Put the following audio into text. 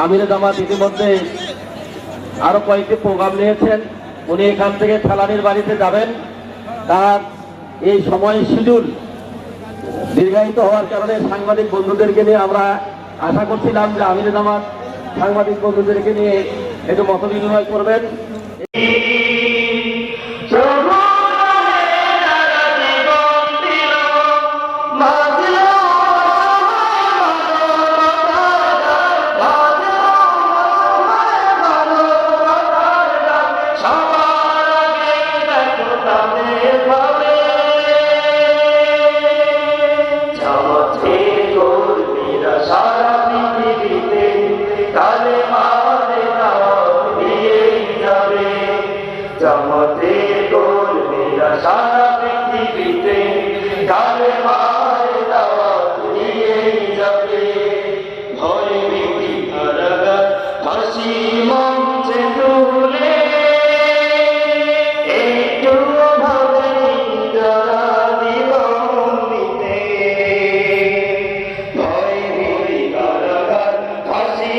আমিরে জামাত ইতিমধ্যে আরো কয়েকটি প্রোগ্রাম নিয়েছেন। উনি এখান থেকে ফেলানির বাড়িতে যাবেন। তার এই সময় শিডিউল দীর্ঘায়িত হওয়ার কারণে সাংবাদিক বন্ধুদেরকে নিয়ে আমরা আশা করছিলাম যে আমিরে জামাত সাংবাদিক বন্ধুদেরকে নিয়ে একটু মত বিনিময় করবেন। জামাতে কর্মীরা সারা পৃথিবীতে কালেমার দাওয়াত দিয়েই যাবে। ভয় ভীতি কারাগার ফাঁসি মঞ্চে তুলে একটু ভাবেনি যারা দিগন্তে। ভয় ভীতি কারাগার ফাঁসি